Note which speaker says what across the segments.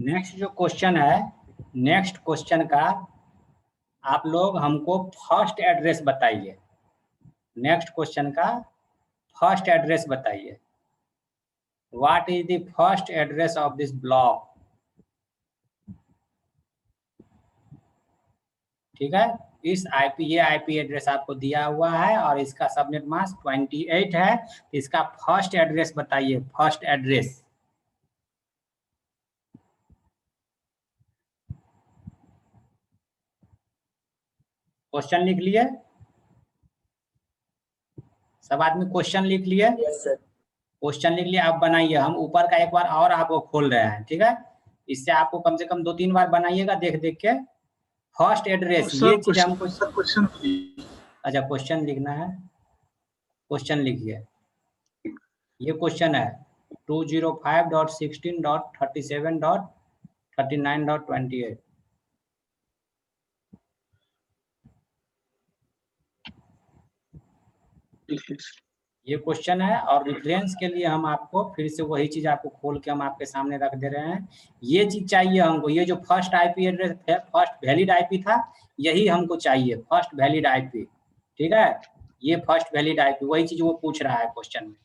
Speaker 1: Next जो question है, next question का आप लोग हमको फर्स्ट एड्रेस बताइए। नेक्स्ट क्वेश्चन का फर्स्ट एड्रेस बताइए। What is the first address of this block? ठीक है, इस आईपी, ये आईपी एड्रेस आपको दिया हुआ है और इसका सबनेट मास्क 28 है। इसका फर्स्ट एड्रेस बताइए, फर्स्ट एड्रेस। क्वेश्चन लिख लिए सब आदमी? क्वेश्चन लिख लिए?
Speaker 2: Yes sir.
Speaker 1: क्वेश्चन लिख लिए, आप बनाइए। हम ऊपर का एक बार और आपको खोल रहे हैं, ठीक है? इससे आपको कम से कम 2-3 बार बनाइएगा देख देख के। फर्स्ट एड्रेस, ये चीज हमको।
Speaker 3: क्वेश्चन
Speaker 1: अच्छा, क्वेश्चन लिखना है, क्वेश्चन लिखिए। ये क्वेश्चन है 205.16.37.39.28। ये क्वेश्चन है और रेफरेंस के लिए हम आपको फिर से वही चीज आपको खोल के हम आपके सामने रख दे रहे हैं। ये चीज चाहिए हमको, ये जो फर्स्ट आईपी एड्रेस है, फर्स्ट वैलिड आईपी था, यही हमको चाहिए, फर्स्ट वैलिड आईपी। ठीक है, ये फर्स्ट वैलिड आईपी, वही चीज वो पूछ रहा है क्वेश्चन में।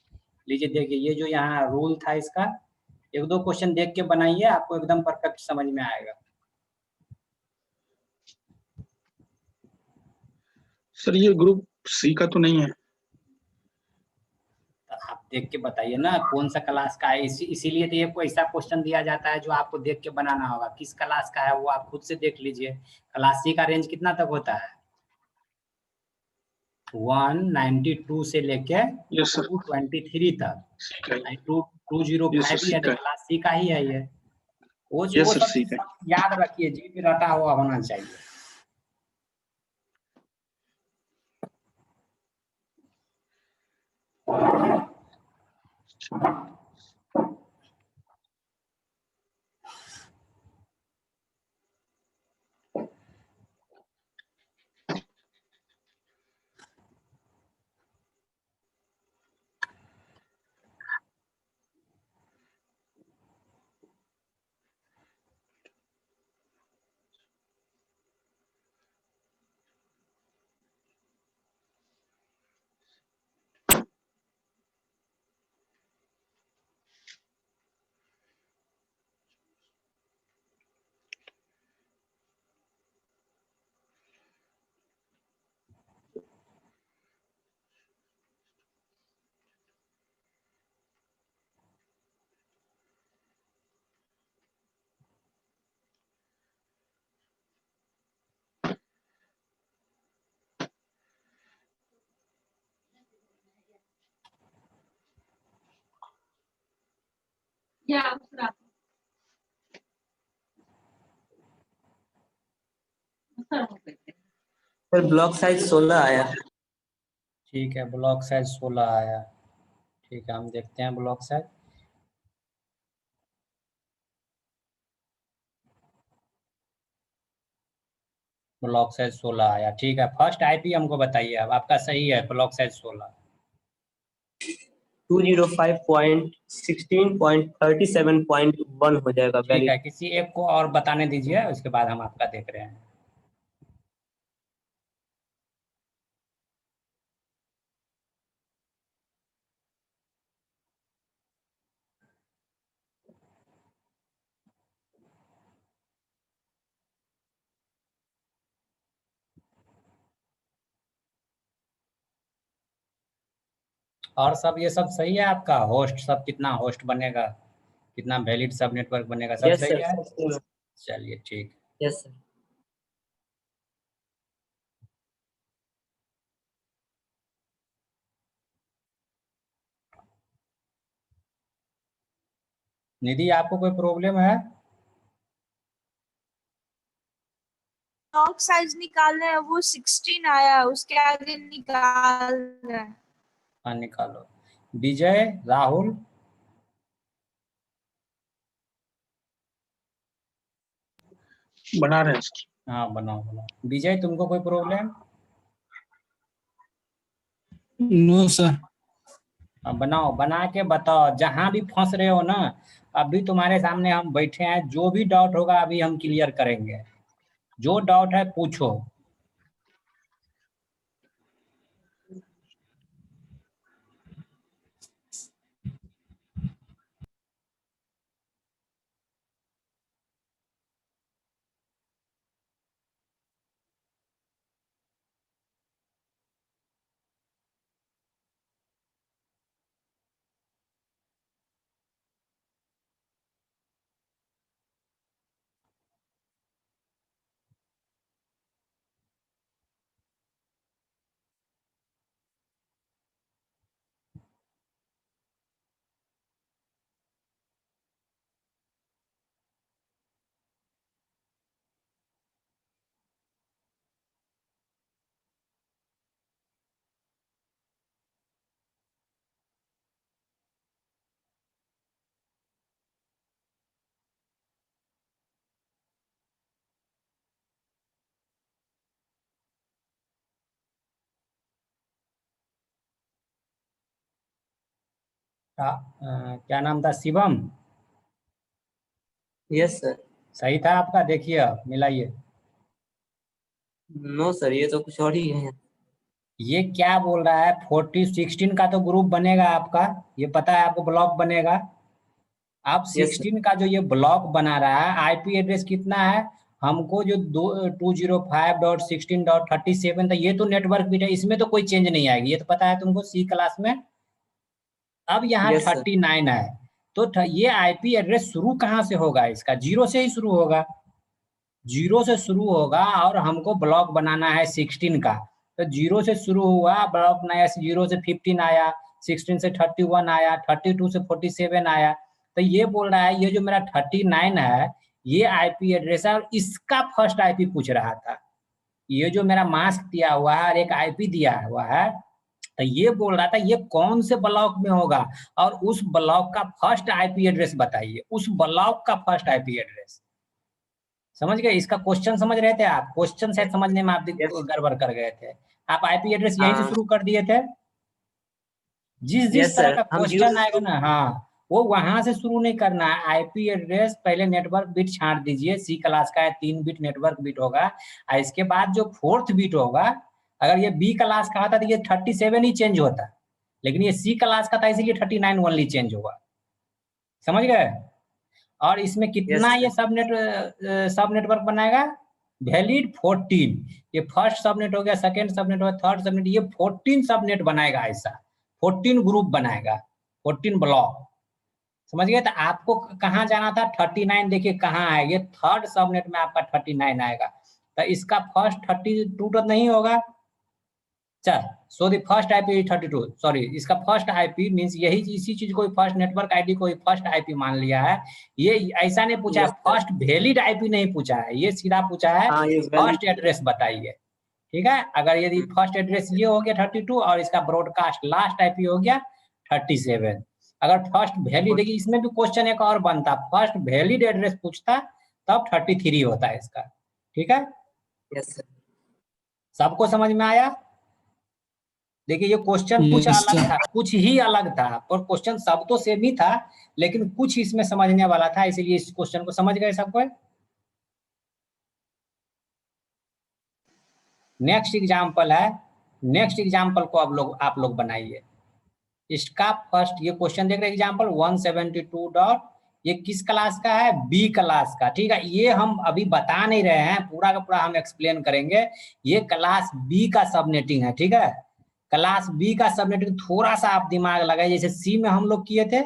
Speaker 1: लीजिए देखिए, ये जो यहाँ रूल था इसका, 1-2 क्वेश्चन देख के बनाइए, आपको एकदम परफेक्ट समझ में आएगा।
Speaker 3: सर ये ग्रुप सी का तो नहीं है?
Speaker 1: आप देख के बताइए ना कौन सा क्लास का है। इसीलिए तो ये कोई ऐसा क्वेश्चन दिया जाता है जो आपको देख के बनाना होगा। किस क्लास का है वो आप खुद से देख लीजिए। क्लास सी का रेंज कितना तक होता है? 192 से लेके 223 तक। 205 ही है, तो क्लास सी का ही है ये। वो सब याद रखिए, जी भी रटा हुआ होना चाहिए।
Speaker 2: सर ब्लॉक साइज 16 आया।
Speaker 1: ठीक है, ब्लॉक साइज 16 आया। ठीक है, हम देखते हैं ब्लॉक साइज। ब्लॉक साइज 16 आया। ठीक है, फर्स्ट आईपी हमको बताइए। अब आपका सही है, ब्लॉक साइज 16
Speaker 2: 205.16.37.1 हो जाएगा।
Speaker 1: ठीक है, किसी एक को और बताने दीजिए, उसके बाद हम आपका देख रहे हैं। और सब ये सब सही है आपका? होस्ट सब कितना होस्ट बनेगा, कितना वैलिड सब नेटवर्क बनेगा, सब सही है? चलिए ठीक।
Speaker 2: Yes sir.
Speaker 1: निधि, आपको कोई प्रॉब्लम है?
Speaker 4: ब्लॉक साइज निकाल रहे हैं, वो 16 आया, उसके आगे निकाल रहे हैं।
Speaker 1: हाँ निकालो। विजय, राहुल,
Speaker 3: बना रहे हैं।
Speaker 1: हाँ बनाओ बनाओ। विजय, तुमको कोई प्रॉब्लम?
Speaker 5: No sir.
Speaker 1: बनाओ, बना के बताओ, जहां भी फंस रहे हो ना, अभी तुम्हारे सामने हम बैठे हैं, जो भी डाउट होगा अभी हम क्लियर करेंगे, जो डाउट है पूछो। क्या नाम था, शिवम?
Speaker 2: Yes sir.
Speaker 1: सही था आपका? देखिए अब मिलाइए।
Speaker 2: नो सर, ये तो कुछ और ही है।
Speaker 1: ये क्या बोल रहा है, 4016 का तो ग्रुप बनेगा आपका, ये पता है आपको, ब्लॉक बनेगा। अब
Speaker 2: यस सर।
Speaker 1: 16 का जो ये ब्लॉक बना रहा है, आईपी एड्रेस कितना है, हमको जो 205.16.37 था, ये तो नेटवर्क बिट है, इसमें तो कोई चेंज नहीं आएगी, ये तो पता है तुमको सी क्लास में। अब यहाँ
Speaker 2: यस सर।
Speaker 1: 39 है, तो ये आईपी एड्रेस शुरू कहाँ से होगा, इसका जीरो से ही शुरू होगा, जीरो से शुरू होगा, और हमको ब्लॉक बनाना है 16 का, तो जीरो से शुरू हुआ ब्लॉक बनाया, जीरो से 15 आया, 16 से 31 आया, 32 से 47 आया, तो ये बोल रहा है ये जो मेरा 39 है, ये आईपी एड्रेस है, और इसका फर्स्ट आईपी पूछ रहा था। ये जो मेरा मास्क दिया हुआ है और एक आईपी दिया हुआ है, तो ये बोल रहा था ये कौन से ब्लॉक में होगा, और उस ब्लॉक का फर्स्ट आईपी एड्रेस बताइए, उस ब्लॉक का फर्स्ट आईपी एड्रेस। समझ गए इसका क्वेश्चन, समझ रहे थे आप? क्वेश्चन शायद समझने में आप
Speaker 2: यस।
Speaker 1: गड़बड़ कर गए थे। आप आईपी एड्रेस यहीं से
Speaker 2: हाँ।
Speaker 1: शुरू कर दिए थे। जिस जिस
Speaker 2: यस
Speaker 1: तरह
Speaker 2: सर,
Speaker 1: का
Speaker 2: हम जीरो
Speaker 1: क्वेश्चन
Speaker 2: से
Speaker 1: आएगा
Speaker 2: शुरू।
Speaker 1: ना, हाँ, वो वहां से शुरू नहीं करना है। आईपी एड्रेस पहले नेटवर्क बिट छांट दीजिए, सी क्लास का है, 3 बिट नेटवर्क बिट होगा, और इसके बाद जो 4th बिट होगा, अगर ये बी क्लास का था तो ये 37 ही चेंज होता, लेकिन ये सी क्लास का था इसलिए 39 ओनली चेंज हुआ। समझ गए? और इसमें
Speaker 2: यस
Speaker 1: कितना ये
Speaker 2: सर।
Speaker 1: सब नेटवर्क बनाएगा, वैलिड 14। ये फर्स्ट सबनेट हो गया, सेकंड सबनेट हो गया, थर्ड सबनेट, ये 14 सबनेट बनाएगा, ऐसा 14 ग्रुप बनाएगा, 14 ब्लॉक। समझ गए? तो आपको कहाँ जाना था, 39, देखिए कहाँ है, ये थर्ड सबनेट में आपका 39 आएगा, तो इसका फर्स्ट 32 तो नहीं होगा। चल, so the first IP 32, sorry, इसका फर्स्ट आईपी मींस यही, इसी चीज को फर्स्ट नेटवर्क आईडी को फर्स्ट आईपी मान लिया है। ये ऐसा नहीं पूछा है,
Speaker 2: yes sir.
Speaker 1: First valid IP नहीं पूछा है, ये सीधा पूछा है
Speaker 2: हाँ, ये
Speaker 1: फर्स्ट
Speaker 2: वैलिड।
Speaker 1: एड्रेस बताइए। ठीक है, अगर यदि फर्स्ट एड्रेस ये हो गया 32 और इसका ब्रॉडकास्ट लास्ट आईपी हो गया 37, अगर फर्स्ट वैलिड, देखिए इसमें भी क्वेश्चन एक और बनता, फर्स्ट वैलिड एड्रेस पूछता तब 33 होता है इसका। ठीक है,
Speaker 2: यस सर।
Speaker 1: सबको समझ में आया? देखिए ये क्वेश्चन कुछ
Speaker 5: यस
Speaker 1: अलग
Speaker 5: सर।
Speaker 1: था, कुछ ही अलग था, पर क्वेश्चन सब तो सेम ही था, लेकिन कुछ इसमें समझने वाला था, इसीलिए इस क्वेश्चन को समझ गए सब कोई। नेक्स्ट एग्जाम्पल है, नेक्स्ट एग्जाम्पल को आप लोग बनाइए। इसका फर्स्ट ये क्वेश्चन देख रहे हैं, एग्जाम्पल 172 डॉट, ये किस क्लास का है, बी क्लास का। ठीक है, ये हम अभी बता नहीं रहे हैं, पूरा का पूरा हम एक्सप्लेन करेंगे। ये क्लास बी का सबनेटिंग है। ठीक है, क्लास बी का सबनेटिंग थोड़ा सा आप दिमाग लगाइए, जैसे सी में हम लोग किए थे,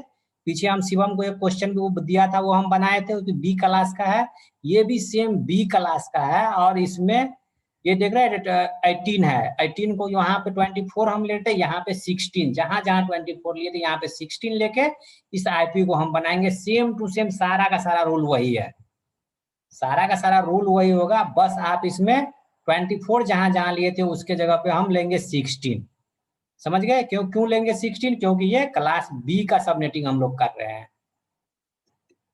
Speaker 1: पीछे हम शिवम को एक क्वेश्चन भी वो दिया था, वो हम बनाए थे, बी क्लास का है। ये भी सेम बी क्लास का है, और इसमें ये देख रहे हैं 18 है, 18 को यहाँ पे 24 हम लेते, यहाँ पे 16, जहां जहां 24 लिए थे यहाँ पे 16 लेके इस आईपी को हम बनाएंगे, सेम टू सेम, सारा का सारा रूल वही है, सारा का सारा रूल वही होगा, बस आप इसमें 24 जहां जहां लिए थे उसके जगह पे हम लेंगे 16। समझ गए? क्यों क्यों लेंगे 16? क्योंकि ये क्लास बी का सबनेटिंग हम लोग कर रहे हैं।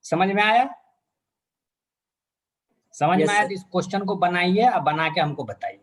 Speaker 1: समझ में आया? समझ में
Speaker 2: यस
Speaker 1: आया
Speaker 2: सर।
Speaker 1: तो इस क्वेश्चन को बनाइए, अब बना के हमको बताइए।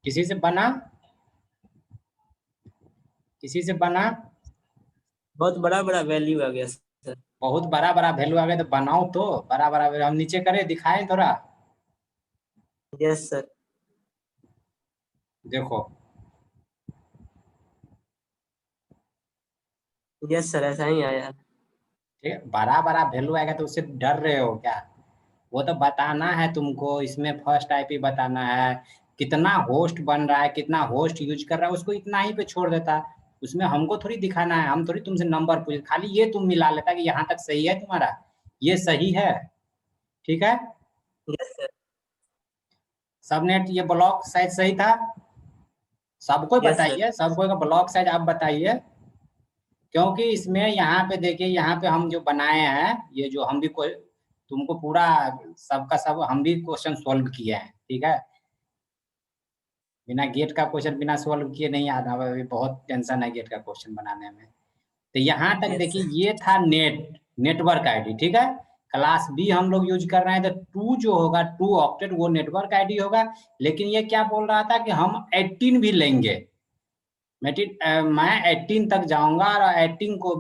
Speaker 1: किसी से बना, किसी से बना,
Speaker 2: बहुत बड़ा बड़ा वैल्यू आ गया सर।
Speaker 1: बहुत बड़ा बड़ा वैल्यू आ गया तो बनाओ तो बड़ा बड़ा value। हम नीचे करें, दिखाएं थोड़ा,
Speaker 2: यस सर।
Speaker 1: देखो
Speaker 2: यस सर, ऐसा ही आया।
Speaker 1: ठीक है, बड़ा बड़ा वैल्यू आएगा तो उससे डर रहे हो क्या? वो तो बताना है तुमको, इसमें फर्स्ट आईपी बताना है, कितना होस्ट बन रहा है, कितना होस्ट यूज कर रहा है, उसको इतना ही पे छोड़ देता है। उसमें हमको थोड़ी दिखाना है, हम थोड़ी तुमसे नंबर पूछ, खाली ये तुम मिला लेता कि यहाँ तक सही है तुम्हारा, ये सही है, ठीक है।
Speaker 2: Yes sir.
Speaker 1: सबनेट ये ब्लॉक साइज सही था, सबको
Speaker 2: Yes,
Speaker 1: बताइए, सबको का ब्लॉक साइज आप बताइए, क्योंकि इसमें यहाँ पे देखिए, यहाँ पे हम जो बनाए हैं, ये जो हम भी कोई तुमको पूरा सबका सब हम भी क्वेश्चन सोल्व किए हैं, ठीक है। बिना गेट का क्वेश्चन बिना सोल्व किए नहीं आता, अभी बहुत टेंशन है गेट का क्वेश्चन बनाने में। तो यहाँ तक
Speaker 2: Yes,
Speaker 1: देखिए,
Speaker 2: sir.
Speaker 1: ये था नेटवर्क आईडी, ठीक है। क्लास बी हम लोग यूज कर रहे हैं, तो 2 जो होगा 2 ऑक्टेट वो नेटवर्क आईडी होगा। लेकिन ये क्या बोल रहा था कि हम 18 भी लेंगे, मैं 18 तक जाऊंगा और 18 को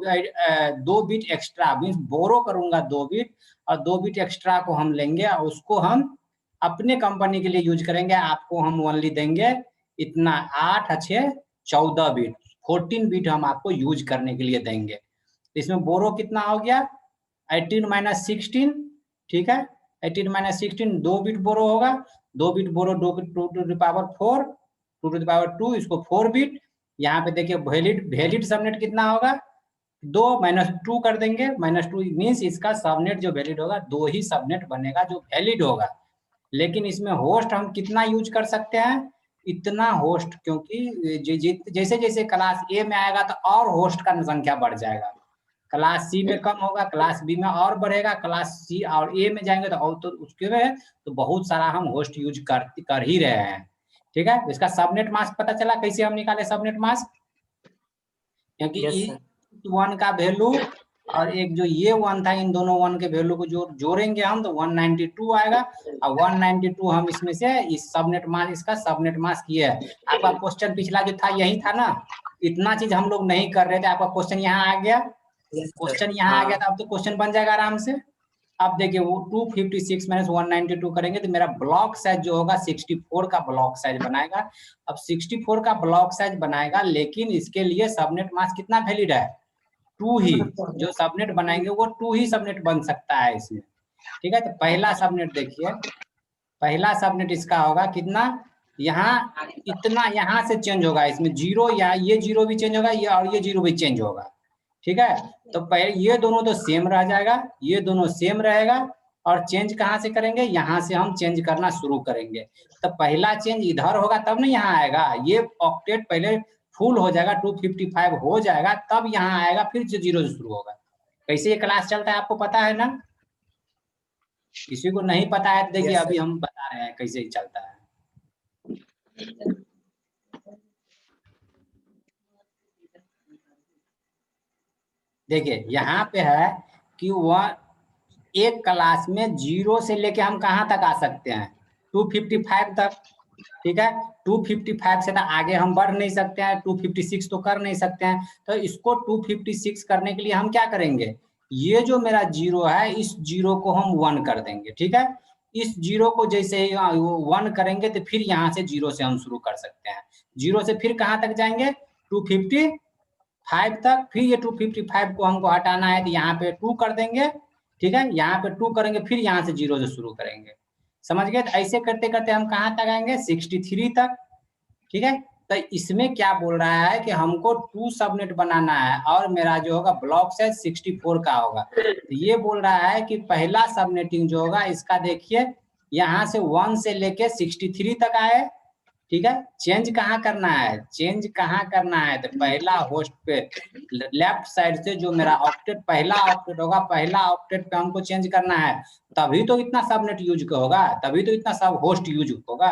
Speaker 1: 2 बिट एक्स्ट्रा मीन्स बोरो करूंगा 2 बिट, और 2 बिट एक्स्ट्रा को हम लेंगे और उसको हम अपने कंपनी के लिए यूज करेंगे। आपको हम ओनली देंगे इतना 8 अच्छे 14 बिट, 14 बिट हम आपको यूज करने के लिए देंगे। इसमें बोरो कितना हो गया 18 - 16, ठीक है। 18 - 16 2 बिट बोरो होगा, 2 bit borrow 2 to the power 4, 2 to the power 2, इसको 4 बिट। यहाँ पे देखिए वैलिड सबनेट कितना होगा 2 - 2 कर देंगे, -2 मीन्स इसका सबनेट जो वैलिड होगा 2 ही सबनेट बनेगा जो वैलिड होगा। लेकिन इसमें होस्ट हम कितना यूज कर सकते हैं, इतना होस्ट, क्योंकि जैसे जैसे क्लास ए में आएगा तो और होस्ट का संख्या बढ़ जाएगा, क्लास सी में कम होगा, क्लास बी में और बढ़ेगा, क्लास सी और ए में जाएंगे तो उसके में तो बहुत सारा हम होस्ट यूज कर ही रहे हैं, ठीक है। इसका सबनेट मास्क पता चला कैसे हम निकाले सबनेट मास्क, क्योंकि
Speaker 2: Yes, sir.
Speaker 1: 1 का वैल्यू और एक जो ये 1 था, इन दोनों 1 के वैल्यू को जोड़ेंगे हम तो 192 आएगा, और 192 हम इसमें से इस सबनेट मास्क, इसका सबनेट मास्क ये है। आपका क्वेश्चन पिछला जो था यही था ना, इतना चीज हम लोग नहीं कर रहे थे, आपका क्वेश्चन यहाँ आ गया,
Speaker 2: Yes, sir.
Speaker 1: क्वेश्चन यहाँ आ गया था, अब तो क्वेश्चन बन जाएगा आराम से। अब देखिए वो 256 - 192 करेंगे तो मेरा ब्लॉक साइज जो होगा 64 का ब्लॉक साइज बनाएगा। अब 64 का ब्लॉक साइज बनाएगा, लेकिन इसके लिए सबनेट मास्क कितना वैलिड है 2 ही, जो सबनेट बनाएंगे वो 2 ही सबनेट बन सकता है इसमें, ठीक है। तो पहला सबनेट देखिए, पहला सबनेट इसका होगा कितना, यहाँ इतना, यहाँ से चेंज होगा इसमें 0, या ये 0 भी चेंज होगा, ये और ये 0 भी चेंज होगा, ठीक है। तो पहले ये दोनों तो सेम रह जाएगा, ये दोनों सेम रहेगा, और चेंज कहाँ से करेंगे, यहाँ से हम चेंज करना शुरू करेंगे। तो पहला चेंज इधर होगा तब नहीं यहाँ आएगा, ये ऑक्टेट पहले फुल हो जाएगा 255 हो जाएगा, तब यहाँ आएगा, फिर 0 से शुरू होगा। कैसे ये क्लास चलता है आपको पता है ना, किसी को नहीं पता है तो देखिए
Speaker 2: Yes,
Speaker 1: अभी
Speaker 2: sir.
Speaker 1: हम बता रहे हैं कैसे चलता है। देखिए यहाँ पे है कि वह एक क्लास में 0 से लेके हम कहाँ तक आ सकते हैं 255 तक, ठीक है। 255 से तो आगे हम बढ़ नहीं सकते हैं, 256 तो कर नहीं सकते हैं, तो इसको 256 करने के लिए हम क्या करेंगे, ये जो मेरा 0 है इस 0 को हम 1 कर देंगे, ठीक है। इस 0 को जैसे ही 1 करेंगे तो फिर यहाँ से 0 से हम शुरू कर सकते हैं, 0 से फिर कहाँ तक जाएंगे 255 तक, फिर ये 255 को हमको हटाना है तो यहाँ पे 2 कर देंगे, ठीक है। यहाँ पे 2 करेंगे, फिर यहाँ से 0 से शुरू करेंगे, समझ गए। तो ऐसे करते करते हम कहाँ तक आएंगे 63 तक, ठीक है। तो इसमें क्या बोल रहा है कि हमको 2 सबनेट बनाना है और मेरा जो होगा ब्लॉक साइज 64 का होगा। तो ये बोल रहा है कि पहला सबनेटिंग जो होगा इसका देखिए यहाँ से 1 से लेके 63 तक आए, ठीक है। चेंज कहाँ करना है, चेंज कहाँ करना है, तो पहला होस्ट पे लेफ्ट साइड से जो मेरा ऑक्टेट पहला ऑक्टेट होगा, पहला ऑक्टेट पे हमको चेंज करना है, तभी तो इतना सबनेट यूज होगा, तभी तो इतना सब होस्ट यूज होगा।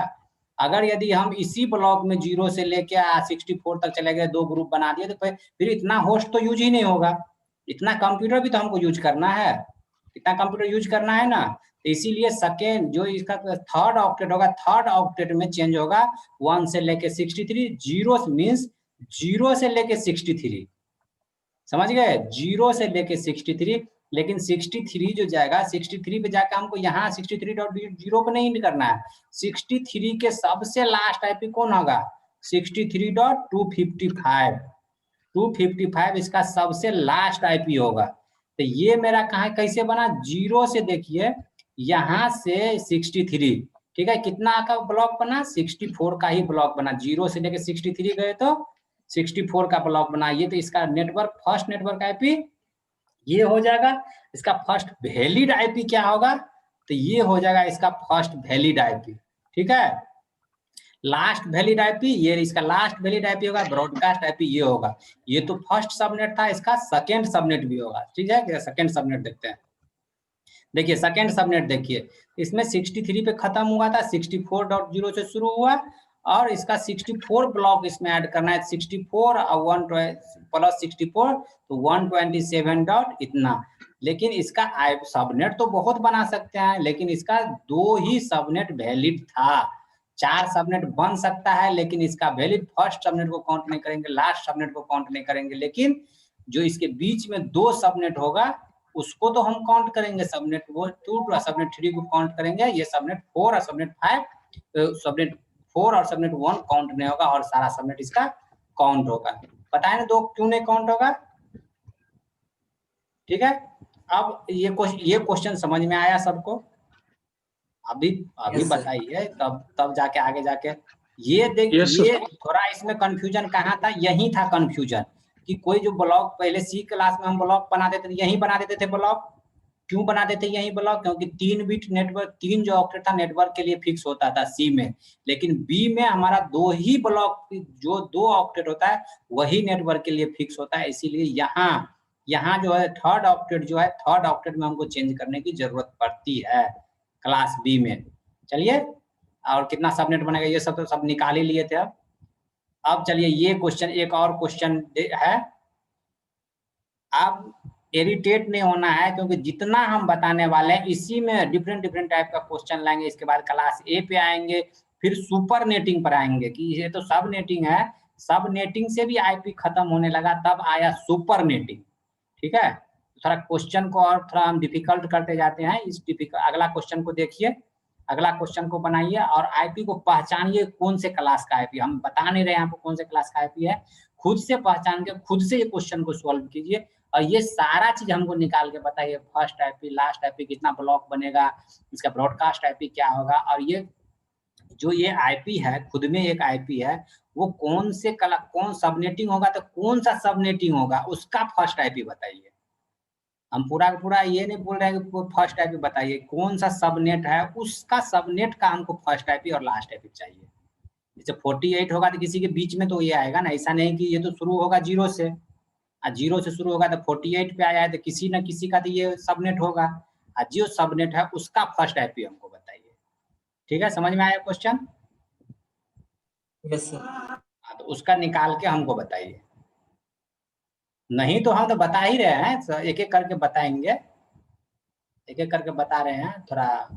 Speaker 1: अगर यदि हम इसी ब्लॉक में 0 से लेके 64 तक चले गए, 2 ग्रुप बना दिए, तो फिर इतना होस्ट तो यूज ही नहीं होगा, इतना कंप्यूटर भी तो हमको यूज करना है, इतना कंप्यूटर यूज करना है ना, तो इसीलिए सेकेंड जो इसका थर्ड ऑक्टेट होगा, थर्ड ऑक्टेट में चेंज होगा 1 से लेके 63, 0 मीन्स 0 से लेके 63, समझ गए, 0 से लेके 63। लेकिन 63 जो जाएगा, 63 पे जाकर हमको यहाँ 63.0 पे नहीं करना है, 63 के सबसे लास्ट आईपी कौन होगा, 63.255, 255 इसका सबसे लास्ट आईपी होगा। तो ये मेरा कहाँ कैसे बना, 0 से देखिए यहाँ से 63, ठीक है, कितना का ब्लॉक बना, 64 का ही ब्लॉक बना, 0 से लेके 63 गए तो 64 का ब्लॉक बना। ये तो इसका नेटवर्क, फर्स्ट नेटवर्क आईपी ये हो जाएगा। इसका फर्स्ट वैलिड आईपी क्या होगा, तो ये हो जाएगा इसका फर्स्ट वैलिड आईपी, ठीक है। लास्ट वैलिड आईपी, ये इसका लास्ट वैलिड आईपी होगा, ब्रॉडकास्ट आईपी ये होगा। ये तो फर्स्ट सबनेट था, इसका सेकंड सबनेट भी होगा, ठीक है। सेकंड सबनेट देखते हैं, देखिए सेकंड सबनेट देखिए, इसमें 63 पे खत्म हुआ था, 64.0 से शुरू हुआ और इसका 64 ब्लॉक इसमें ऐड करना है, 64 और 1 प्लस 64 तो 127 डॉट इतना। लेकिन इसका सबनेट तो बहुत बना सकते हैं, लेकिन इसका 2 ही सबनेट वैलिड था। 4 सबनेट बन सकता है, लेकिन इसका वैलिड फर्स्ट सबनेट को काउंट नहीं करेंगे, लास्ट सबनेट को काउंट नहीं करेंगे, लेकिन जो इसके बीच में 2 सबनेट होगा उसको तो हम काउंट करेंगे, सबनेट वो 2 और सबनेट 3 को काउंट करेंगे। ये सबनेट 4 और सबनेट 5, सबनेट 4 और सबनेट 1 काउंट नहीं होगा और सारा सबनेट इसका काउंट होगा। बताए ना 2 क्यों नहीं काउंट होगा, ठीक है। अब ये क्वेश्चन समझ में आया सबको, अभी
Speaker 2: Yes, sir.
Speaker 1: बताइए, तब जाके आगे जाके ये देखिए,
Speaker 3: Yes, sir.
Speaker 1: ये थोड़ा इसमें कंफ्यूजन कहाँ था, यही था कंफ्यूजन कि कोई जो ब्लॉक पहले सी क्लास में हम ब्लॉक बना देते थे, यही बना देते थे ब्लॉक। क्यों बना देते यही ब्लॉक, क्योंकि 3 बिट नेटवर्क, 3 जो ऑक्टेट था नेटवर्क के लिए फिक्स होता था सी में, लेकिन बी में हमारा 2 ही ब्लॉक, जो 2 ऑक्टेट होता है वही नेटवर्क के लिए फिक्स होता है। इसीलिए यहाँ जो है थर्ड ऑक्टेट जो है, थर्ड ऑक्टेट में हमको चेंज करने की जरूरत पड़ती है क्लास बी में। चलिए, और कितना सबनेट बनेगा ये सब तो सब निकाल ही लिए थे। अब चलिए ये क्वेश्चन, एक और क्वेश्चन है। अब इरिटेट नहीं होना है, क्योंकि जितना हम बताने वाले हैं इसी में डिफरेंट टाइप का क्वेश्चन लाएंगे। इसके बाद क्लास ए पे आएंगे, फिर सुपर नेटिंग पर आएंगे कि ये तो सब नेटिंग है, सब नेटिंग से भी आईपी खत्म होने लगा, तब आया सुपर नेटिंग, ठीक है। थोड़ा क्वेश्चन को और थोड़ा हम डिफिकल्ट करते जाते हैं। इस अगला क्वेश्चन को देखिए, अगला क्वेश्चन को बनाइए और आईपी को पहचानिए कौन से क्लास का आईपी, हम बता नहीं रहे हैं आपको कौन से क्लास का आईपी है, खुद से पहचान के खुद से ये क्वेश्चन को सॉल्व कीजिए और ये सारा चीज हमको निकाल के बताइए। फर्स्ट आईपी, लास्ट आईपी, कितना ब्लॉक बनेगा, इसका ब्रॉडकास्ट आईपी क्या होगा, और ये जो ये आईपी है खुद में एक आईपी है, वो कौन सबनेटिंग होगा तो कौन सा सबनेटिंग होगा उसका फर्स्ट आईपी बताइए। हम पूरा ये नहीं बोल रहे हैं कि फर्स्ट आईपी बताइए, कौन सा सबनेट है उसका सबनेट का हमको फर्स्ट आईपी और लास्ट आईपी चाहिए। जैसे 48 होगा तो किसी के बीच में तो ये आएगा ना, ऐसा नहीं कि ये तो शुरू होगा 0 से, 0 से शुरू होगा तो 48 पे आया है तो किसी न किसी का तो ये सबनेट होगा, और जो सबनेट है उसका फर्स्ट आईपी हमको बताइए। ठीक है, समझ में आया क्वेश्चन?
Speaker 2: Yes, sir.
Speaker 1: तो उसका निकाल के हमको बताइए, नहीं तो हम तो बता ही रहे हैं, एक एक करके बताएंगे, एक एक करके बता रहे हैं थोड़ा।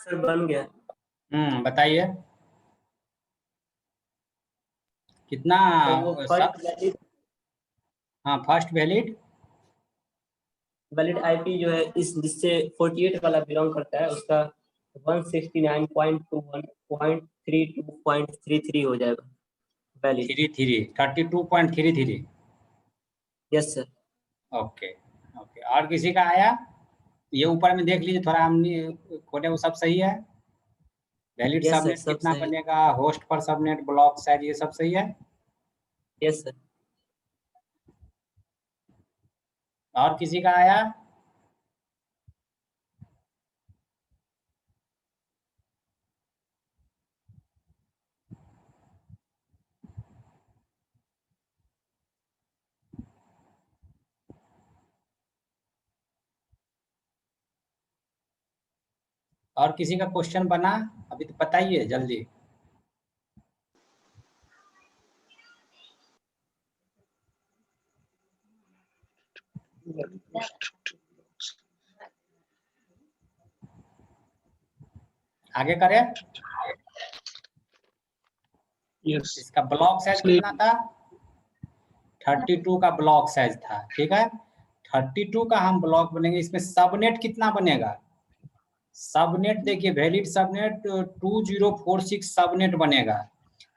Speaker 2: सर बन गया।
Speaker 1: बताइए कितना
Speaker 2: तो वो फर्स्ट वैलिड
Speaker 1: हाँ फर्स्ट
Speaker 2: वैलिड आईपी जो है इस जिससे 48 वाला बिलोंग करता है उसका 169.21.32.33 हो जाएगा valid.
Speaker 1: 32.33।
Speaker 2: Yes sir.
Speaker 1: Okay okay, और किसी का आया? ये ऊपर में देख लीजिए थोड़ा, हमने खोले वो सब सही है? वैलिड
Speaker 2: यस सर
Speaker 1: सबनेट
Speaker 2: सब
Speaker 1: कितना
Speaker 2: सही।
Speaker 1: बनेगा, host per subnet, block size, ये सब सही है?
Speaker 2: Yes sir.
Speaker 1: और किसी का आया? और किसी का क्वेश्चन बना अभी तो बताइए जल्दी। आगे करें।
Speaker 3: यस
Speaker 1: इसका ब्लॉक साइज कितना था? 32 का ब्लॉक साइज था, ठीक है। 32 का हम ब्लॉक बनेंगे, इसमें सबनेट कितना बनेगा? सबनेट देखिए, वैलिड सबनेट 2046 सबनेट बनेगा।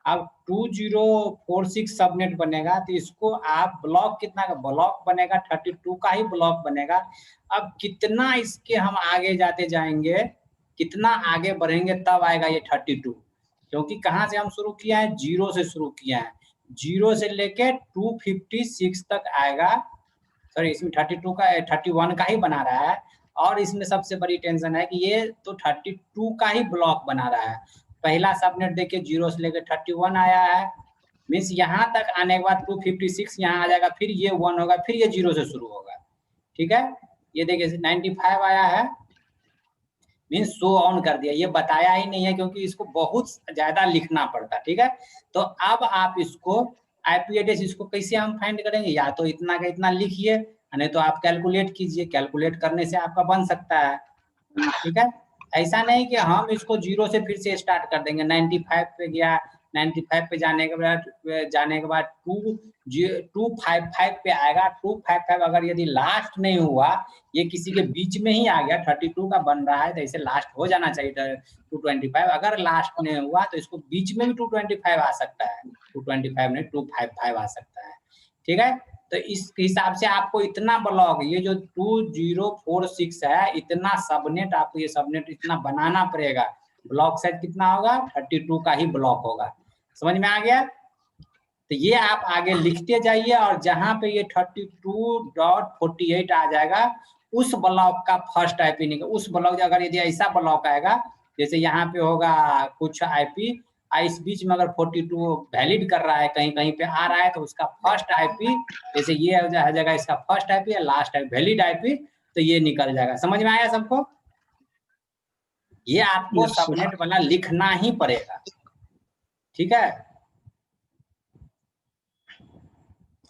Speaker 1: अब 2046 सबनेट बनेगा तो इसको आप ब्लॉक कितना का ब्लॉक बनेगा? 32 का ही ब्लॉक बनेगा। अब कितना इसके हम आगे जाते जाएंगे, कितना आगे बढ़ेंगे तब आएगा ये 32, क्योंकि कहाँ से हम शुरू किया है? 0 से शुरू किया है। 0 से लेके 256 तक आएगा। सॉरी, इसमें 32 का 31 का ही बना रहा है। और इसमें सबसे बड़ी टेंशन है कि ये तो 32 का ही ब्लॉक बना रहा है। पहला सबनेट देखिए 0 से लेकर 31 आया है, मीन्स यहाँ तक आने के बाद 256 यहाँ आ जाएगा, फिर ये 1 होगा, फिर ये 0 से शुरू होगा, ठीक है। ये देखिए 95 आया है, मीन्स शो ऑन कर दिया, ये बताया ही नहीं है क्योंकि इसको बहुत ज्यादा लिखना पड़ता, ठीक है। तो अब आप इसको आईपी एड्रेस इसको कैसे हम फाइंड करेंगे? या तो इतना का इतना लिखिए, नहीं तो आप कैलकुलेट कीजिए, कैलकुलेट करने से आपका बन सकता है, ठीक है। ऐसा नहीं कि हम इसको 0 से फिर से स्टार्ट कर देंगे। 95 पे गया, 95 पे जाने के बाद 255 पे आएगा। 255 अगर यदि लास्ट नहीं हुआ, ये किसी के बीच में ही आ गया, 32 का बन रहा है तो इसे लास्ट हो जाना चाहिए 225। अगर लास्ट नहीं हुआ तो इसको बीच में भी 225 आ सकता है, 225 नहीं 255 आ सकता है, ठीक है। तो इस हिसाब से आपको इतना ब्लॉक, ये जो 2046 है, इतना सबनेट आपको, ये सबनेट इतना बनाना पड़ेगा। ब्लॉक साइज कितना होगा? 32 का ही ब्लॉक होगा। समझ में आ गया? तो ये आप आगे लिखते जाइए, और जहां पे ये 32.48 आ जाएगा, उस ब्लॉक का फर्स्ट आईपी निकल, उस ब्लॉक अगर यदि ऐसा ब्लॉक आएगा, जैसे यहाँ पे होगा कुछ आईपी, इस बीच में अगर 42 वैलिड कर रहा है, कहीं कहीं पे आ रहा है, तो उसका फर्स्ट आईपी, जैसे ये हो जाएगा इसका फर्स्ट आईपी या लास्ट आईपी, वैलिड आईपी, तो ये निकल जाएगा। समझ में आया सबको? ये आपको
Speaker 3: Yes, sir.
Speaker 1: सबनेट वाला लिखना ही पड़ेगा, ठीक है।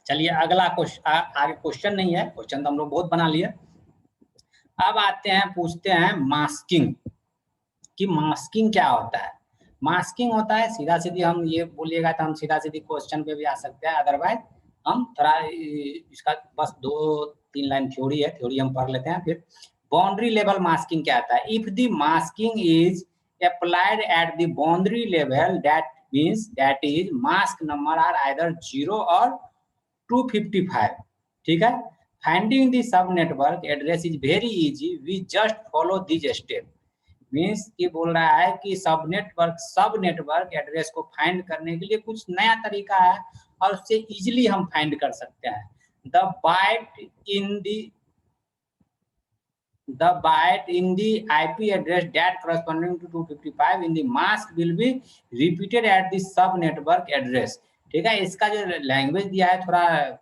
Speaker 1: चलिए अगला क्वेश्चन, आगे क्वेश्चन नहीं है, क्वेश्चन तो हम लोग बहुत बना लिए। अब आते हैं, पूछते हैं मास्किंग, कि मास्किंग क्या होता है? मास्किंग होता है, सीधा सीधी हम ये बोलिएगा तो हम सीधा सीधी क्वेश्चन पे भी आ सकते हैं, अदरवाइज हम थोड़ा इसका बस 2-3 लाइन थ्योरी है, थ्योरी हम पढ़ लेते हैं फिर। बाउंड्री लेवल मास्किंग क्या आता है? If the masking is applied at the boundary level, that means that is mask number are either 0 or 255, ठीक है। Finding the sub network address is very easy, we just follow this step. Means ये बोल रहा है कि सब network address को find करने के लिए कुछ नया तरीका है, और उससे इजीली हम फाइंड कर सकते हैं। The byte in the IP address that corresponding to 255 in the mask will be repeated at the sub network address, ठीक है। इसका जो लैंग्वेज दिया है थोड़ा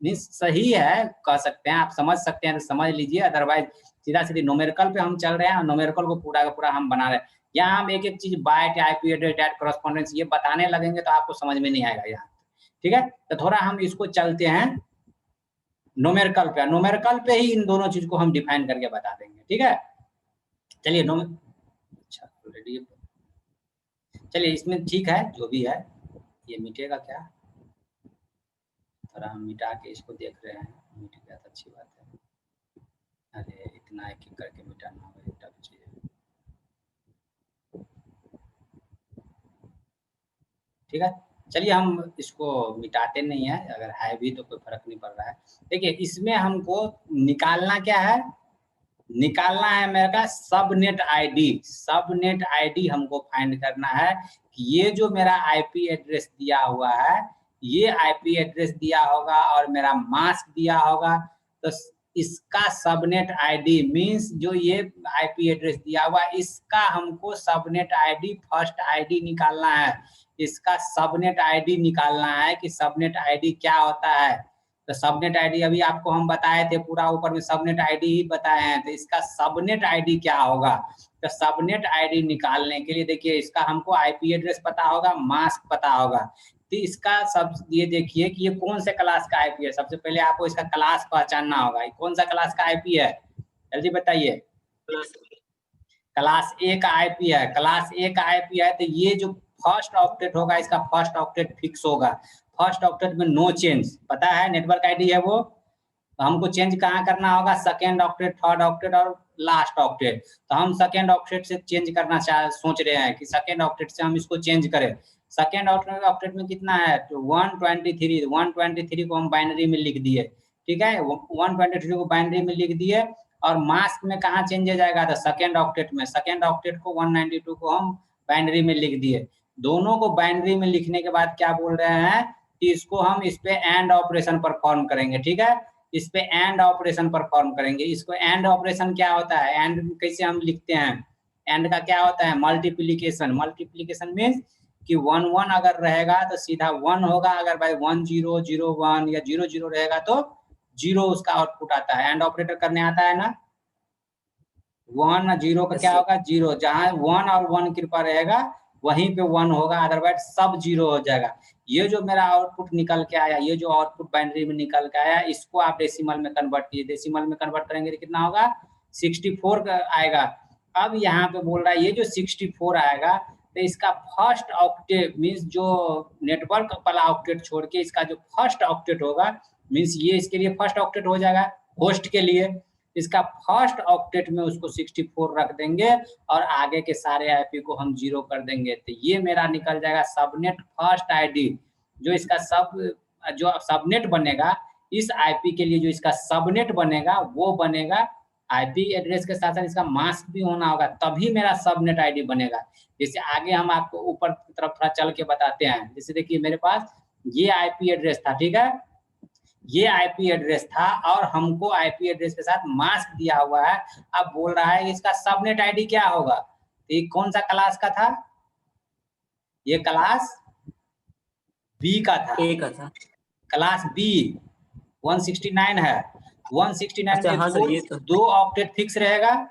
Speaker 1: मीन्स सही है, कह सकते हैं, आप समझ सकते हैं तो समझ लीजिए, अदरवाइज सीधा सीधी न्यूमेरिकल पे हम चल रहे हैं, न्यूमेरिकल को पूरा का पूरा हम बना रहे हैं। यहाँ हम एक एक चीज byte, IP address, that correspondence ये बताने लगेंगे तो आपको समझ में नहीं आएगा यहाँ, ठीक है। तो थोड़ा हम इसको चलते हैं न्यूमेरिकल पे, न्यूमेरिकल पे ही इन दोनों चीज को हम डिफाइन करके बता देंगे, ठीक है। चलिए ऑलरेडी। चलिए इसमें ठीक है जो भी है, ये मिटेगा क्या, थोड़ा हम मिटा के इसको देख रहे हैं, मिट गया तो अच्छी बात है। अरे इतना एक एक करके मिटाना होगा, एक टफ चीज है। ठीक है, चलिए हम इसको मिटाते नहीं है, अगर है भी तो कोई फर्क नहीं पड़ रहा है। देखिए इसमें हमको निकालना क्या है, निकालना है मेरा सबनेट आईडी। सबनेट आईडी हमको फाइंड करना है कि ये जो मेरा आईपी एड्रेस दिया हुआ है, ये आईपी एड्रेस दिया होगा और मेरा मास्क दिया होगा, तो इसका सबनेट आईडी मींस जो ये आईपी एड्रेस दिया हुआ इसका हमको सबनेट आईडी फर्स्ट आईडी निकालना है। इसका सबनेट आईडी निकालना है कि सबनेट आईडी क्या होता है। तो सबनेट आईडी अभी आपको हम बताए थे, पूरा ऊपर में सबनेट आईडी ही बताए हैं, तो इसका सबनेट आईडी क्या होगा। तो सबनेट आईडी निकालने के लिए देखिए इसका हमको आईपी एड्रेस पता होगा, मास्क पता होगा, तो इसका सब ये देखिए कि ये कौन से क्लास का आईपी है। सबसे पहले आपको इसका क्लास पहचानना होगा, कौन सा क्लास का आईपी है, जल्दी बताइए। क्लास ए का आईपी है, क्लास ए का आईपी है, तो ये जो फर्स्ट ऑक्टेट होगा इसका फर्स्ट ऑक्टेट फिक्स होगा। फर्स्ट ऑक्टेट में नो चेंज, पता है नेटवर्क आईडी है वो, तो हमको चेंज कहाँ करना होगा, सेकेंड ऑक्टेट, थर्ड ऑक्टेट और लास्ट ऑक्टेट। तो हम सेकेंड ऑक्टेट से चेंज करना सोच रहे हैं कि सेकेंड ऑक्टेट से हम इसको चेंज करें। सेकेंड ऑक्टेट में कितना है, तो 123, 123 को हम बाइनरी में लिख दिए, ठीक है, 123 को बाइनरी में लिख दिए। और मास्क में कहाँ चेंज हो जाएगा, तो सेकेंड ऑक्टेट में, सेकेंड ऑक्टेट को 192 को हम बाइनरी में लिख दिए। दोनों को बाइनरी में लिखने के बाद क्या बोल रहे हैं कि इसको हम इस पे एंड ऑपरेशन परफॉर्म करेंगे, ठीक है, इस पे एंड ऑपरेशन परफॉर्म करेंगे। इसको एंड ऑपरेशन क्या होता है, एंड कैसे हम लिखते हैं, एंड का क्या होता है, मल्टीप्लीकेशन। मल्टीप्लीकेशन मीन्स कि 1 1 अगर रहेगा तो सीधा 1 होगा, अगर भाई 1 0 0 1 या 0 0 रहेगा तो 0 उसका आउटपुट आता है। एंड ऑपरेटर करने आता है ना, 1 0 का क्या होगा 0, जहां 1 और 1 कृपा रहेगा वहीं पे 1 होगा, अदरवाइज सब 0 हो जाएगा। ये जो मेरा आउटपुट निकल के आया, ये जो आउटपुट बाइनरी में निकल के आया, इसको आप डेसिमल में कन्वर्ट कीजिए। डेसिमल में कन्वर्ट करेंगे तो कितना होगा, 64 का आएगा। अब यहाँ पे बोल रहा है ये जो 64 आएगा, तो इसका फर्स्ट ऑक्टेट मीन्स जो नेटवर्क वाला ऑक्टेट छोड़ के इसका जो फर्स्ट ऑक्टेट होगा, मीन्स ये इसके लिए फर्स्ट ऑक्टेट हो जाएगा होस्ट के लिए। इसका फर्स्ट ऑक्टेट में उसको 64 रख देंगे और आगे के सारे आईपी को हम 0 कर देंगे, तो ये मेरा निकल जाएगा सबनेट फर्स्ट आईडी। जो इसका जो सबनेट बनेगा इस आईपी के लिए, जो इसका सबनेट बनेगा वो बनेगा आईपी एड्रेस के साथ साथ इसका मास्क भी होना होगा, तभी मेरा सबनेट आईडी बनेगा। जैसे आगे हम आपको ऊपर की तरफ थोड़ा चल के बताते हैं। जैसे देखिए मेरे पास ये आईपी एड्रेस था, ठीक है, ये आईपी एड्रेस था और हमको आईपी एड्रेस के साथ मास्क दिया हुआ है। अब बोल रहा है इसका सबनेट आईडी क्या होगा, तो ये कौन सा क्लास का था, ये क्लास बी का था,
Speaker 2: ए का था,
Speaker 1: क्लास बी 169 है। 169
Speaker 2: अच्छा,
Speaker 1: में
Speaker 2: हाँ सर, ये तो
Speaker 1: 2 ऑक्टेट फिक्स रहेगा,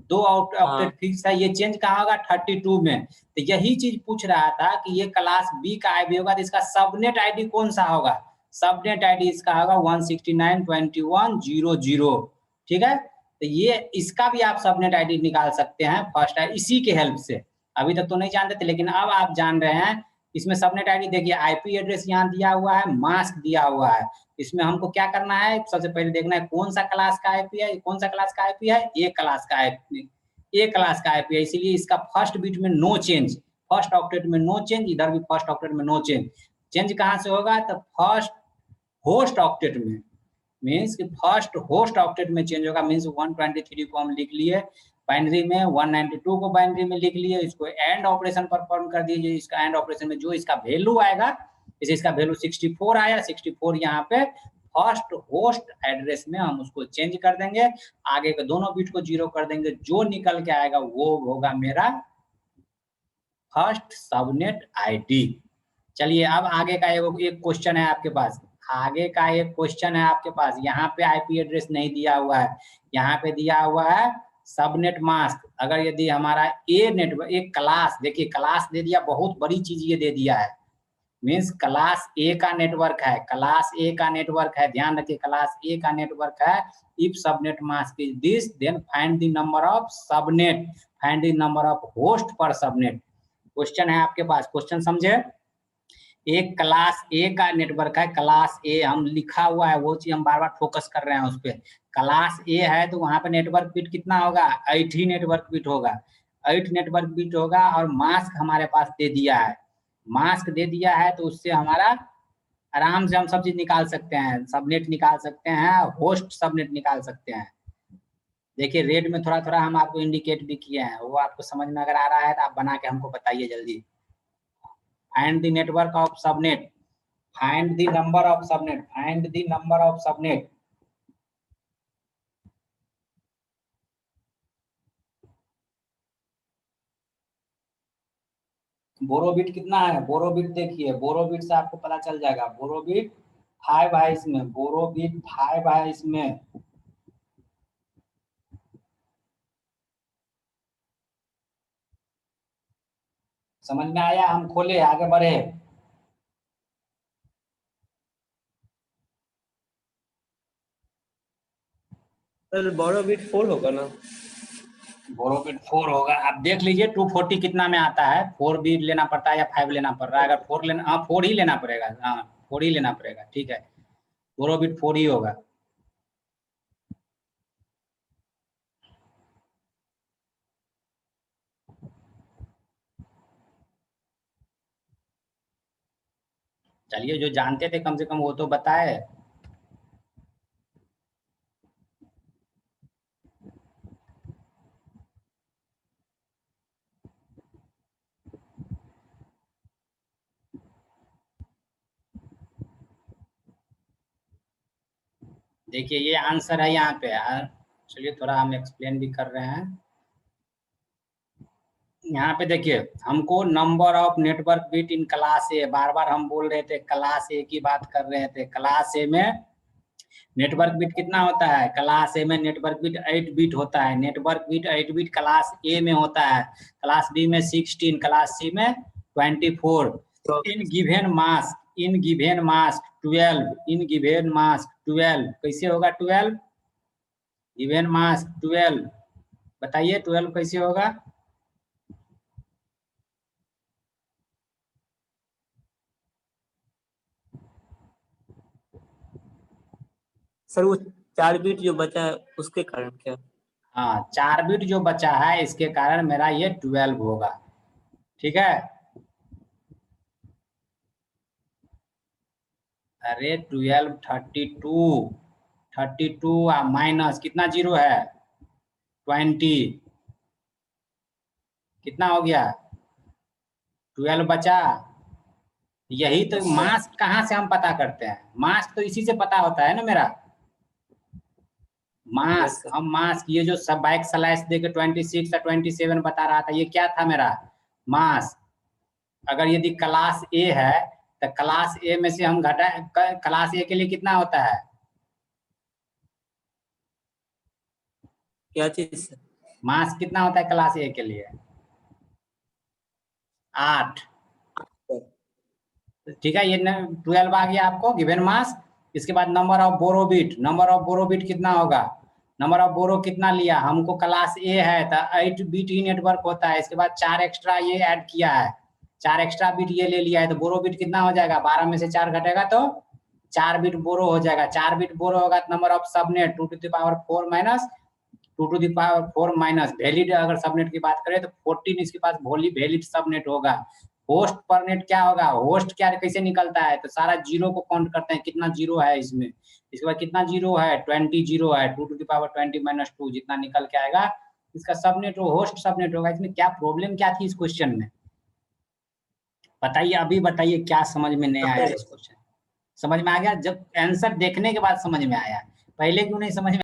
Speaker 1: 2 ऑक्टेट फिक्स है, ये चेंज कहाँ होगा 32 में। तो यही चीज पूछ रहा था कि ये क्लास बी का आईपी होगा तो इसका सबनेट आईडी कौन सा होगा, सबनेट आईडी इसका होगा 169.21.00, ठीक है। तो ये इसका भी आप सबनेट आईडी निकाल सकते हैं फर्स्ट आईडी इसी के हेल्प से। अभी तक तो नहीं जानते थे लेकिन अब आप जान रहे हैं। इसमें सबनेट आईडी देखिए, आईपी एड्रेस यहाँ दिया हुआ है, मास्क दिया हुआ है। इसमें हमको क्या करना है, सबसे पहले देखना है कौन सा क्लास का आईपी है, कौन सा क्लास का आईपी है, ए क्लास का आईपी, ए क्लास का आईपी है, इसीलिए इसका फर्स्ट बिट में नो चेंज, फर्स्ट ऑक्टेट में नो चेंज, इधर भी फर्स्ट ऑक्टेट में नो चेंज। चेंज कहाँ से होगा, तो फर्स्ट होस्ट ऑक्टेट में, मीन्स कि फर्स्ट होस्ट ऑक्टेट में चेंज होगा। मीन्स 123 को हम लिख लिए बाइनरी में, 192 को बाइनरी में लिख लिए, इसको एंड ऑपरेशन परफॉर्म कर दीजिए। इसका एंड ऑपरेशन में जो इसका वैल्यू आएगा, जैसे इसका वैल्यू 64 आया, 64 यहाँ पे फर्स्ट होस्ट एड्रेस में हम उसको चेंज कर देंगे, आगे के दोनों बिट को 0 कर देंगे, जो निकल के आएगा वो होगा मेरा फर्स्ट सबनेट आईडी। चलिए अब आगे का एक क्वेश्चन है आपके पास, आगे का एक क्वेश्चन है आपके पास। यहाँ पे आईपी एड्रेस नहीं दिया हुआ है, यहाँ पे दिया हुआ है सबनेट मास्क। अगर यदि हमारा ए नेटवर्क एक क्लास, देखिए क्लास दे दिया, बहुत बड़ी चीज ये दे दिया है, मीन्स क्लास ए का नेटवर्क है, क्लास ए का नेटवर्क है, ध्यान रखिए क्लास ए का नेटवर्क है। If subnet mask is this then find the number of subnet, find the number of host per subnet. Question है आपके पास, क्वेश्चन समझे। एक क्लास ए का नेटवर्क है, क्लास ए हम लिखा हुआ है वो चीज हम बार बार फोकस कर रहे हैं उस पर। क्लास ए है तो वहां पे नेटवर्क बिट कितना होगा, 8 ही नेटवर्क बिट होगा, 8 नेटवर्क बिट होगा। और मास्क हमारे पास दे दिया है, मास्क दे दिया है तो उससे हमारा आराम से हम सब चीज निकाल सकते हैं, सबनेट निकाल सकते हैं, होस्ट सबनेट निकाल सकते हैं। देखिए रेड में थोड़ा थोड़ा हम आपको इंडिकेट भी किए हैं, वो आपको समझ में अगर आ रहा है तो आप बना के हमको बताइए जल्दी। Find the network of subnet, find the number of subnet, find the number of subnet. Borrow bit कितना है, बोरो बिट देखिए, बोरो बिट से आपको पता चल जाएगा। बोरो बिट 5 है इसमें, बोरो बिट 5 है इसमें। समझ में आया, हम खोले आगे बढ़े।
Speaker 2: सर बोरो बिट 4 होगा ना?
Speaker 1: बोरो बिट 4 होगा, आप देख लीजिए 240 कितना में आता है, 4 भी लेना पड़ता है या 5 लेना पड़ रहा है। अगर 4 लेना, हाँ 4 ही लेना पड़ेगा, हाँ 4 ही लेना पड़ेगा, ठीक है बोरो बिट 4 ही होगा। चलिए जो जानते थे कम से कम वो तो बताए। देखिए ये आंसर है यहाँ पे यार, चलिए थोड़ा हम एक्सप्लेन भी कर रहे हैं। यहाँ पे देखिए हमको number of network bit in class A, बार बार हम बोल रहे थे क्लास ए की बात कर रहे थे। क्लास ए में नेटवर्क बिट कितना होता है, क्लास ए में नेटवर्क बिट 8 बिट होता है, नेटवर्क बिट 8 बिट क्लास ए में होता है, क्लास बी में 16, क्लास सी में 24। In given mask, in given mask 12, in given mask 12 कैसे होगा 12, गिवन मास्क 12 बताइए 12 कैसे होगा।
Speaker 2: सर वो 4 बिट जो बचा है उसके कारण क्या?
Speaker 1: हाँ 4 बिट जो बचा है इसके कारण मेरा ये 12 होगा, ठीक है। अरे 12 32 माइनस कितना जीरो है 20, कितना हो गया 12 बचा। यही तो मास्क कहाँ से हम पता करते हैं, मास्क तो इसी से पता होता है ना मेरा। मास्क हम मास्क, ये जो सब बाइक स्लैश देके 26 या 27 बता रहा था, ये क्या था मेरा मास्क। अगर यदि क्लास ए है तो क्लास ए में से हम घटा, क्लास ए के लिए कितना होता है,
Speaker 2: क्या चीज?
Speaker 1: मास्क कितना होता है क्लास ए के लिए 8, ठीक है। ये 12 आ गया आपको गिवन मास्क। इसके बाद number of borrow bit, number of borrow bit कितना होगा, नंबर ऑफ बोरो कितना लिया हमको, क्लास ए है तो 8 बिट ही नेटवर्क होता है। इसके बाद 4 एक्स्ट्रा ये ऐड किया है, 4 एक्स्ट्रा बिट ये ले लिया है तो बोरो बिट कितना हो जाएगा, 12 में से 4 घटेगा तो 4 बिट बोरो हो जाएगा। 4 बिट बोरो होगा तो number of subnet 2 to the power 4 minus 2 to the power 4 minus valid, अगर सबनेट की बात करें तो 14 इसके पास वैलिड सबनेट होगा। होस्ट पर नेट क्या होगा, होस्ट क्या कैसे निकलता है, तो सारा जीरो को काउंट करते हैं कितना जीरो है इसमें। इसके बाद कितना जीरो है 20 जीरो है, 2 to the power 20 माइनस 2 जितना निकल के आएगा इसका सबनेट होस्ट सबनेट होगा। इसमें क्या प्रॉब्लम क्या थी इस क्वेश्चन में बताइए, अभी बताइए क्या समझ में नहीं आया इस क्वेश्चन। समझ में आ गया, जब आंसर देखने के बाद समझ में आया, पहले क्यों नहीं समझ में